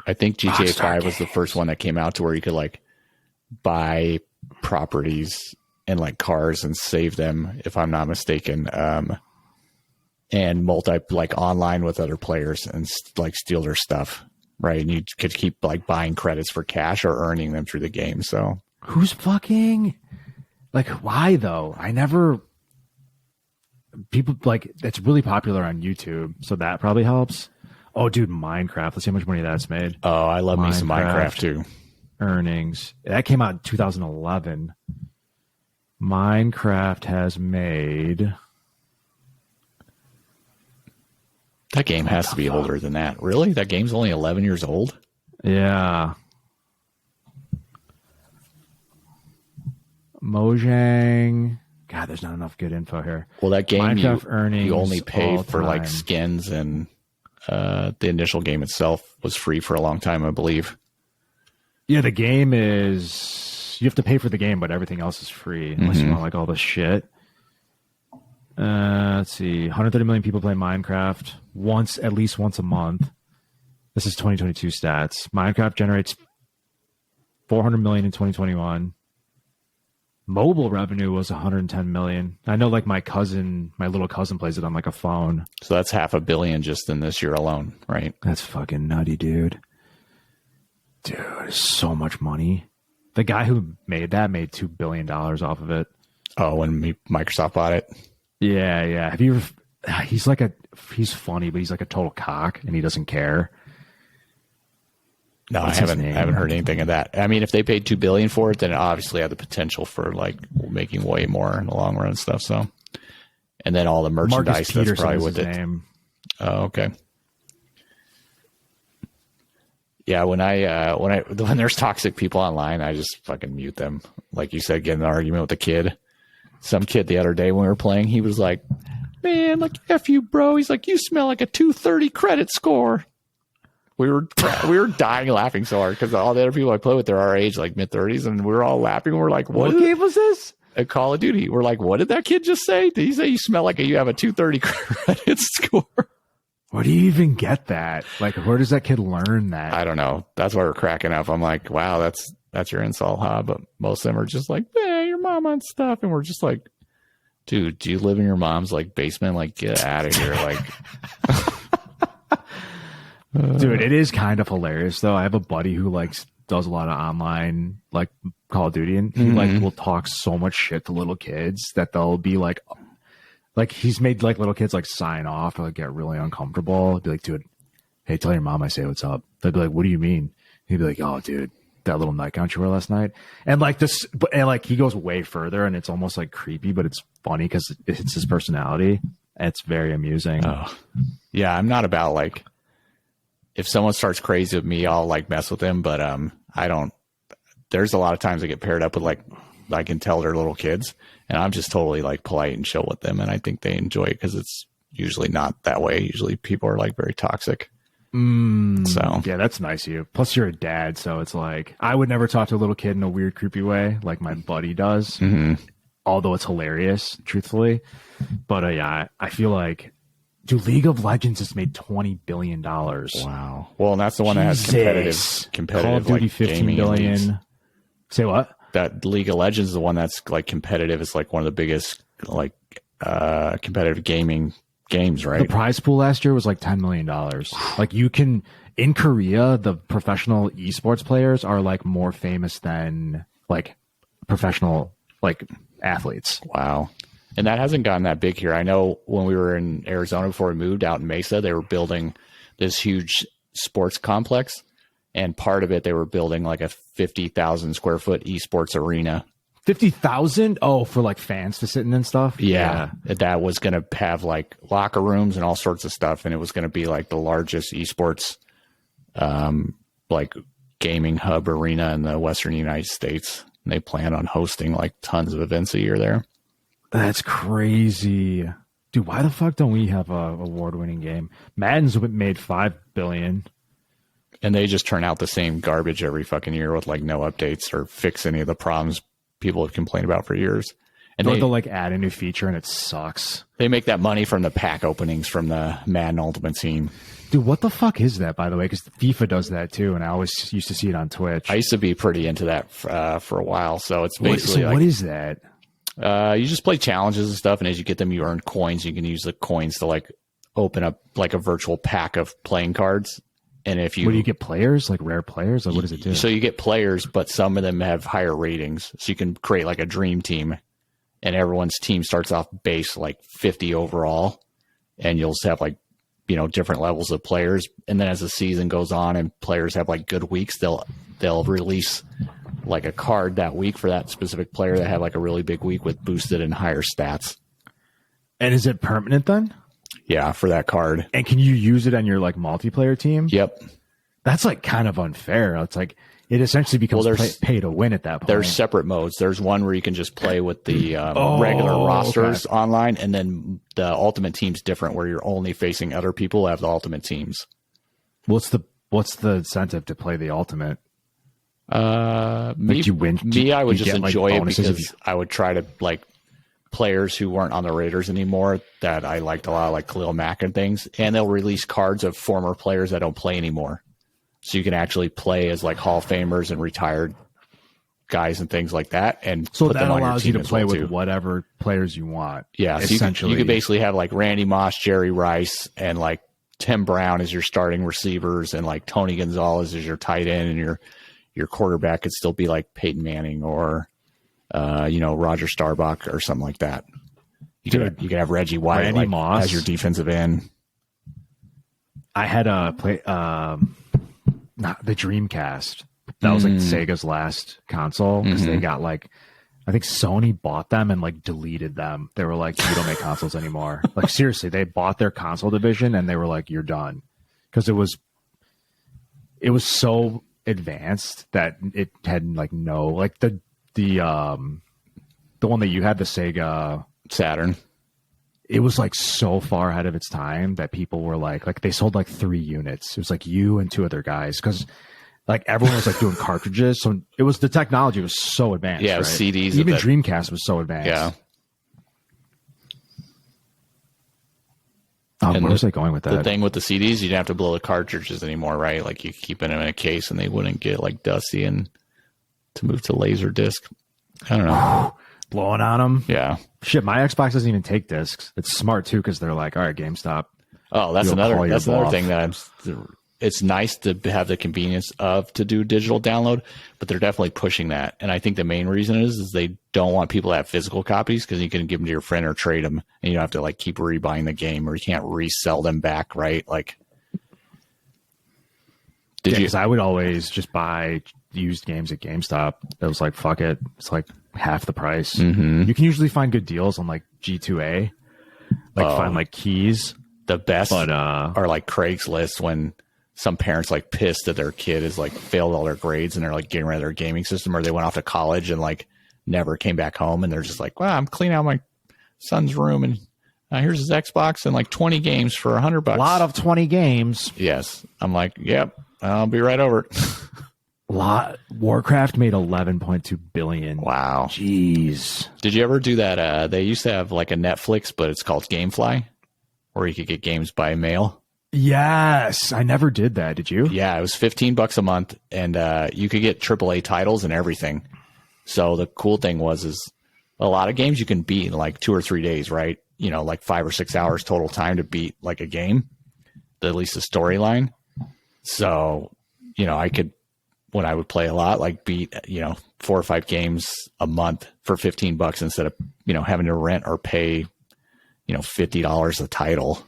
I think GTA 5 was the first one that came out to where you could like buy properties and like cars and save them, if I'm not mistaken, and like online with other players and like steal their stuff, right? And you could keep like buying credits for cash or earning them through the game. So who's fucking like, why though? People like, it's really popular on YouTube, so that probably helps. Oh, dude, Minecraft. Let's see how much money that's made. Oh, I love me some Minecraft too. Earnings. That came out in 2011. Minecraft has made... That game has to be older than that. Really? That game's only 11 years old? Yeah. Mojang. God, there's not enough good info here. Well, that game Minecraft earnings you only pay all for like time. skins, and the initial game itself was free for a long time, I believe. Yeah, the game is you have to pay for the game, but everything else is free unless you want like all the shit. Let's see, 130 million people play Minecraft at least once a month. This is 2022 stats. Minecraft generates 400 million in 2021. Mobile revenue was 110 million. I know, like my little cousin plays it on like a phone. So that's $500 million just in this year alone, right? That's fucking nutty, dude. Dude, it's so much money. The guy who made that made $2 billion off of it. Oh, when Microsoft bought it? Yeah. Have you ever, he's funny, but he's like a total cock and he doesn't care. No, What's I his haven't name? heard anything of that. I mean, if they paid $2 billion for it, then it obviously had the potential for like making way more in the long run and stuff. So, and then all the merchandise Marcus that's Peterson probably is with his it. name. Oh, okay. Yeah, when there's toxic people online, I just fucking mute them. Like you said, get in an argument with a kid. Some kid the other day when we were playing, he was like, "Man, like F you, bro." He's like, "You smell like a 230 credit score." We were dying laughing so hard because all the other people I play with, they're our age, like mid-30s, and we were all laughing. We're like, What game was this? At Call of Duty. We're like, what did that kid just say? Did he say you smell like you have a 230 credit score? Where do you even get that? Like, where does that kid learn that? I don't know. That's why we're cracking up. I'm like, wow, that's your insult, huh? But most of them are just like, man, your mom on stuff. And we're just like, dude, do you live in your mom's like basement? Like, get out of here. Like, Dude, it is kind of hilarious though. I have a buddy who does a lot of online like Call of Duty, and he like will talk so much shit to little kids that they'll be like he's made like little kids like sign off or like get really uncomfortable. He'd be like, dude, hey, tell your mom I say what's up. They'd be like, what do you mean? He'd be like, oh, dude, that little nightgown you wore last night. And like this, and like he goes way further, and it's almost like creepy, but it's funny because it's his personality. And it's very amusing. oh, yeah, I'm not about like, if someone starts crazy with me, I'll like mess with them, but I don't. There's a lot of times I get paired up with like I can tell they're little kids, and I'm just totally like polite and chill with them, and I think they enjoy it because it's usually not that way. Usually people are like very toxic. So Yeah, that's nice of you. Plus, you're a dad, so it's like I would never talk to a little kid in a weird, creepy way like my buddy does. Although it's hilarious, truthfully. But yeah, I feel like. Dude, League of Legends has made $20 billion. wow. Well, and that's the one that has competitive Call of Duty, like 15 gaming and leagues. billion. Say what? That League of Legends is the one that's like competitive. It's like one of the biggest like competitive gaming games, right? The prize pool last year was like $10 million. Like you can, in Korea, the professional esports players are like more famous than like professional like athletes. Wow. And that hasn't gotten that big here. I know when we were in Arizona before we moved out in Mesa, they were building this huge sports complex. And part of it, they were building like a 50,000 square foot esports arena. 50,000? Oh, for like fans to sit in and stuff? Yeah. That was going to have like locker rooms and all sorts of stuff. And it was going to be like the largest esports, like gaming hub arena in the Western United States. And they plan on hosting like tons of events a year there. That's crazy. Dude, why the fuck don't we have a award-winning game? Madden's made $5 billion. And they just turn out the same garbage every fucking year with like no updates or fix any of the problems people have complained about for years. And They'll like add a new feature and it sucks. They make that money from the pack openings from the Madden Ultimate Team. Dude, what the fuck is that, by the way? Because FIFA does that too, and I always used to see it on Twitch. I used to be pretty into that for a while. So it's basically what is that? You just play challenges and stuff, and as you get them, you earn coins. You can use the coins to like open up like a virtual pack of playing cards. And if you, what do you get? Players, like rare players? Like what does it do? So you get players, but some of them have higher ratings. So you can create like a dream team, and everyone's team starts off base like 50 overall, and you'll just have like, you know, different levels of players. And then as the season goes on and players have like good weeks, they'll release like a card that week for that specific player that had like a really big week with boosted and higher stats. And is it permanent then? Yeah, for that card. And can you use it on your like multiplayer team? Yep. That's like kind of unfair. It's like it essentially becomes Well, there's- pay to win at that point. There's separate modes. There's one where you can just play with the Oh, regular rosters okay. online, and then the ultimate team's different, where you're only facing other people who have the ultimate teams. What's the incentive to play the ultimate? Me, you win- I would you just get, like, enjoy it bonuses if because I would try to like players who weren't on the Raiders anymore that I liked a lot, like Khalil Mack and things, and they'll release cards of former players that don't play anymore. So you can actually play as like Hall of Famers and retired guys and things like that. And So put that them on your allows you team to as play well, with too. whatever players you want. Yeah, so essentially. you could basically have like Randy Moss, Jerry Rice, and like Tim Brown as your starting receivers, and like Tony Gonzalez as your tight end, and your quarterback could still be like Peyton Manning or Roger Staubach or something like that. You could have Reggie White Randy like, Moss. as your defensive end. I had a play, not the Dreamcast. That was like Sega's last console because they got like, I think Sony bought them and like deleted them. They were like, "You don't make consoles anymore." Like seriously, they bought their console division and they were like, "You're done," because it was so advanced that it had like no like the one that you had, the Sega Saturn. it was like so far ahead of its time that people were like they sold like 3 units. It was like you and 2 other guys because like everyone was like doing cartridges. So it was the technology was so advanced. Yeah, right? it was CDs. Even Dreamcast was so advanced. Yeah. Where was I going with that? The thing with the CDs, you didn't have to blow the cartridges anymore, right? Like you keep them in a case and they wouldn't get like dusty and to move to laser disc. I don't know. Blowing on them. Yeah. Shit, my Xbox doesn't even take discs. It's smart too because they're like, all right, GameStop. Oh, that's You'll another call your bluff. thing that it's nice to have the convenience of to do digital download, but they're definitely pushing that. And I think the main reason is they don't want people to have physical copies because you can give them to your friend or trade them, and you don't have to like keep rebuying the game, or you can't resell them back, right? Like, Because I would always just buy used games at GameStop. It was like, fuck it. It's like half the price. Mm-hmm. You can usually find good deals on like G2A, like find like keys. The best But are like Craigslist when some parents like pissed that their kid has like failed all their grades and they're like getting rid of their gaming system, or they went off to college and like never came back home, and they're just like, well, I'm cleaning out my son's room and here's his Xbox and like 20 games for $100. a lot of 20 games. Yes. I'm like, yep, I'll be right over. Warcraft made 11.2 billion. Wow. Jeez. Did you ever do that? They used to have like a Netflix, but it's called GameFly, where you could get games by mail. Yes, I never did that. Did you? Yeah, it was $15 a month, and you could get AAA titles and everything. So the cool thing is a lot of games you can beat in like 2 or 3 days, right? You know, like 5 or 6 hours total time to beat like a game, at least the storyline. So, I could, when I would play a lot, like beat, 4 or 5 games a month for $15 instead of, having to rent or pay, $50 a title.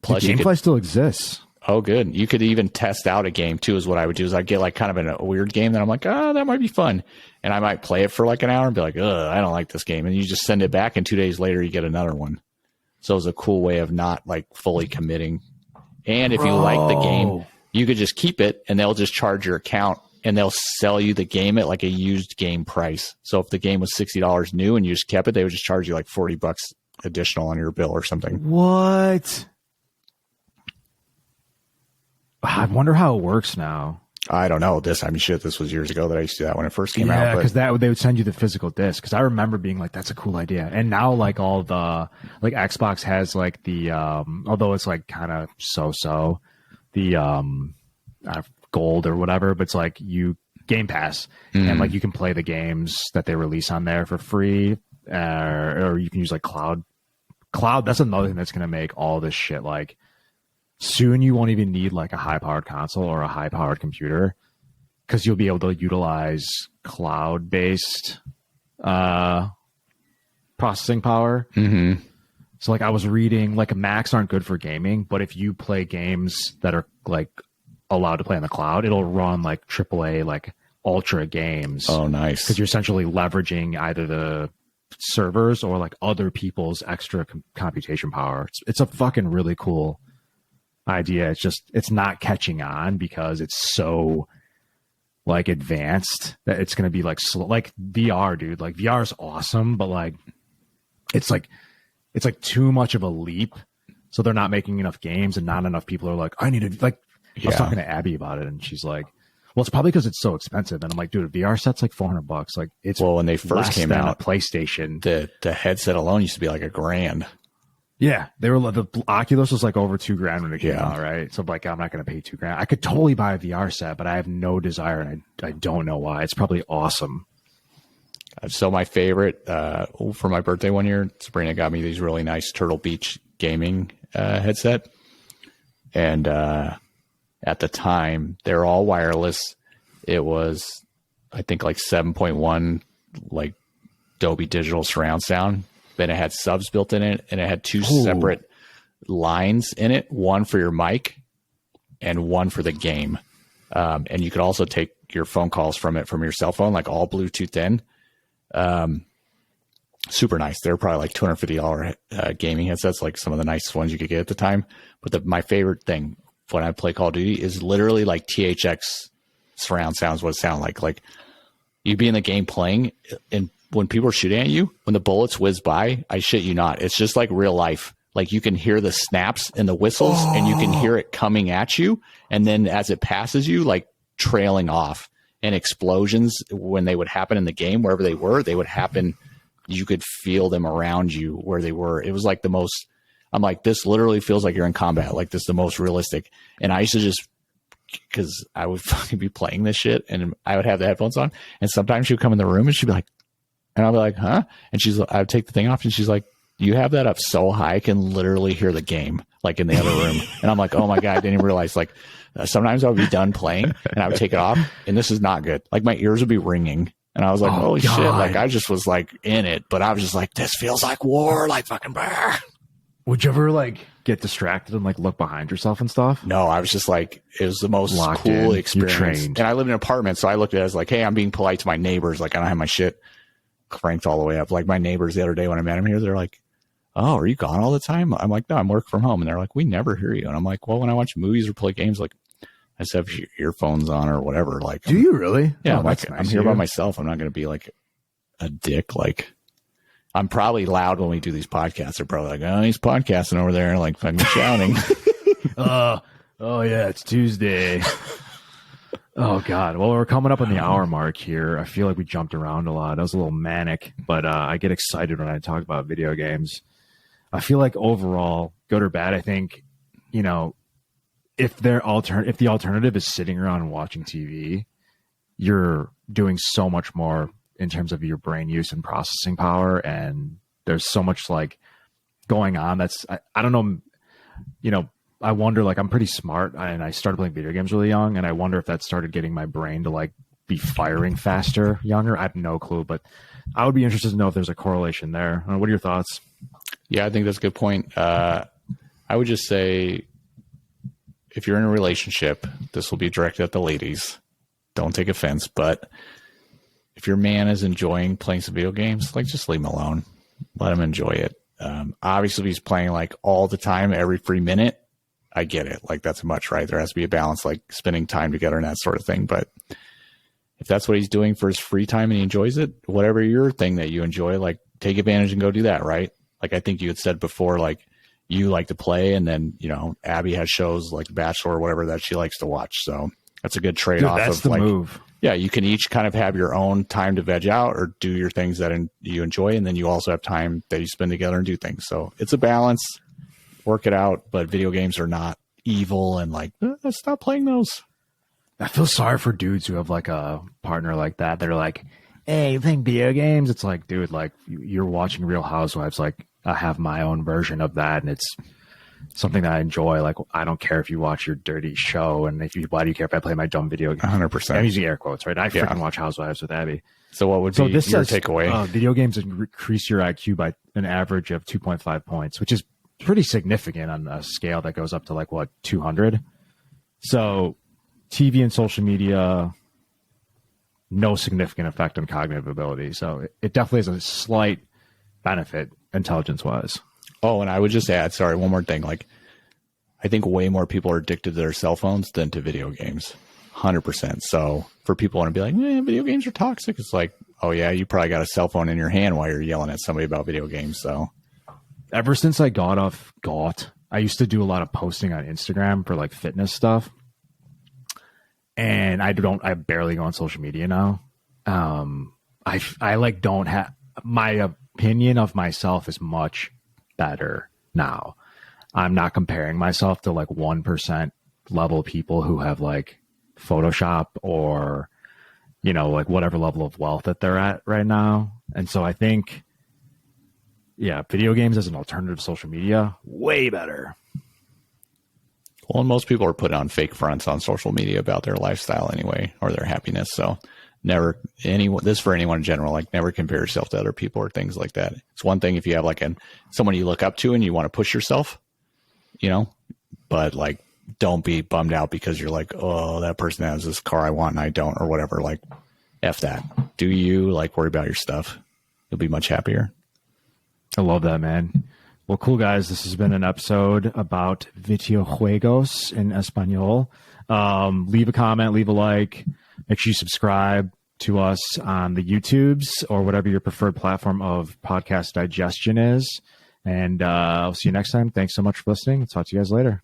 Plus, GameFly still exists. Oh, good. You could even test out a game too, is what I would do. Is I'd get like kind of a weird game that I'm like, that might be fun. And I might play it for like an hour and be like, I don't like this game. And you just send it back, and 2 days later you get another one. So it's a cool way of not like fully committing. And if you like the game, you could just keep it and they'll just charge your account, and they'll sell you the game at like a used game price. So if the game was $60 new and you just kept it, they would just charge you like $40 additional on your bill or something. What? I wonder how it works now. I don't know this. I mean, shit, this was years ago that I used to do that when it first came out. Yeah, But because they would send you the physical disc. Because I remember being like, "That's a cool idea." And now, like all the like Xbox has like the although it's like kind of so the gold or whatever, but it's like you Game Pass and like you can play the games that they release on there for free, or you can use like cloud. That's another thing that's gonna make all this shit like. Soon you won't even need like a high-powered console or a high-powered computer because you'll be able to utilize cloud-based processing power. Mm-hmm. So like I was reading, like Macs aren't good for gaming, but if you play games that are like allowed to play on the cloud, it'll run like AAA, like ultra games. Oh, nice. Because you're essentially leveraging either the servers or like other people's extra computation power. It's a fucking really cool idea. It's just it's not catching on because it's so like advanced that it's going to be like slow, like VR, dude. Like VR is awesome, but like it's like too much of a leap. So they're not making enough games, and not enough people are like, I need to like. I was talking to Abby about it, and she's like, well, it's probably because it's so expensive. And I'm like, dude, a VR set's like $400. Like, it's when they first came out, PlayStation, the headset alone used to be like $1,000. Yeah, they were the Oculus was like over $2,000 when it came out, right? So like, I'm not going to pay $2,000. I could totally buy a VR set, but I have no desire, and I don't know why. It's probably awesome. So my favorite for my birthday one year, Sabrina got me these really nice Turtle Beach gaming headset, and at the time, they're all wireless. It was, I think, like 7.1, like Dolby Digital surround sound. Then it had subs built in it, and it had two separate lines in it, one for your mic and one for the game. And you could also take your phone calls from your cell phone, like all Bluetooth in. Super nice. They're probably like $250 gaming headsets, like some of the nicest ones you could get at the time. But my favorite thing when I play Call of Duty is literally like THX surround sounds. What it sound like you'd be in the game playing, and when people are shooting at you, when the bullets whiz by, I shit you not, it's just like real life. Like you can hear the snaps and the whistles, and you can hear it coming at you, and then as it passes you, like trailing off. And explosions, when they would happen in the game, wherever they would happen. You could feel them around you where they were. It was like the most. I'm like, this literally feels like you're in combat. Like this is the most realistic. And I used to just, because I would fucking be playing this shit, and I would have the headphones on, and sometimes she would come in the room and she'd be like, and I'll be like, huh? And I would take the thing off, and she's like, you have that up so high, I can literally hear the game, like in the other room. And I'm like, oh my God, I didn't even realize. Like sometimes I would be done playing and I would take it off, and this is not good. Like my ears would be ringing. And I was like, holy shit. Like I just was like in it, but I was just like, this feels like war, like fucking brr. Would you ever like get distracted and like look behind yourself and stuff? No, I was just like, it was the most cool experience. And I live in an apartment, so I looked at it as like, hey, I'm being polite to my neighbors. Like I don't have my shit cranked all the way up. Like my neighbors the other day when I met them here, they're like, oh, are you gone all the time? I'm like, no, I'm working from home. And they're like, we never hear you. And I'm like, well, when I watch movies or play games, like I just have earphones on or whatever. Like, do you really? Yeah, like, nice. I'm here by myself. I'm not going to be like a dick. Like, I'm probably loud when we do these podcasts. They're probably like, oh, he's podcasting over there, like fucking shouting. Oh yeah, it's Tuesday. Oh God. Well, we're coming up on the hour mark here. I feel like we jumped around a lot. That was a little manic, but I get excited when I talk about video games. I feel like overall, good or bad, I think, you know, if the alternative is sitting around and watching TV, you're doing so much more in terms of your brain use and processing power. And there's so much like going on. I don't know, you know, I wonder, like, I'm pretty smart and I started playing video games really young. And I wonder if that started getting my brain to like be firing faster younger. I have no clue, but I would be interested to know if there's a correlation there. What are your thoughts? Yeah, I think that's a good point. I would just say, if you're in a relationship, this will be directed at the ladies. Don't take offense, but if your man is enjoying playing some video games, like just leave him alone. Let him enjoy it. Obviously, if he's playing like all the time, every free minute, I get it. Like that's much, right? There has to be a balance, like spending time together and that sort of thing. But if that's what he's doing for his free time and he enjoys it, whatever your thing that you enjoy, like take advantage and go do that, right? Like I think you had said before, like you like to play, and then, you know, Abby has shows like Bachelor or whatever that she likes to watch. So that's a good trade-off. That's the move. Yeah, you can each kind of have your own time to veg out or do your things that you enjoy, and then you also have time that you spend together and do things. So it's a balance. Work it out, but video games are not evil and like, stop playing those. I feel sorry for dudes who have like a partner like that. They're like, hey, you playing video games? It's like, dude, like you're watching Real Housewives. Like I have my own version of that, and it's something that I enjoy. Like I don't care if you watch your dirty show, and why do you care if I play my dumb video game? 100%. I'm using air quotes, right? I freaking watch Housewives with Abby. So what would be your takeaway? Video games increase your IQ by an average of 2.5 points, which is pretty significant on a scale that goes up to like what, 200. So TV and social media, no significant effect on cognitive ability. So it definitely has a slight benefit intelligence wise. Oh, and I would just add, one more thing. Like, I think way more people are addicted to their cell phones than to video games. 100%. So for people want to be like, video games are toxic. It's like, oh yeah, you probably got a cell phone in your hand while you're yelling at somebody about video games. So ever since I I used to do a lot of posting on Instagram for like fitness stuff. And I barely go on social media now. I like don't have, my opinion of myself is much better now. I'm not comparing myself to like 1% level people who have like Photoshop or, you know, like whatever level of wealth that they're at right now. And so I think, yeah, video games as an alternative to social media, way better. Well, and most people are putting on fake fronts on social media about their lifestyle anyway, or their happiness. So this for anyone in general, like never compare yourself to other people or things like that. It's one thing if you have like someone you look up to and you want to push yourself, you know, but like, don't be bummed out because you're like, oh, that person has this car I want and I don't, or whatever. Like, F that. Do you like worry about your stuff? You'll be much happier. I love that, man. Well, cool, guys. This has been an episode about videojuegos in Espanol. Leave a comment, leave a like. Make sure you subscribe to us on the YouTubes or whatever your preferred platform of podcast digestion is. And I'll see you next time. Thanks so much for listening. I'll talk to you guys later.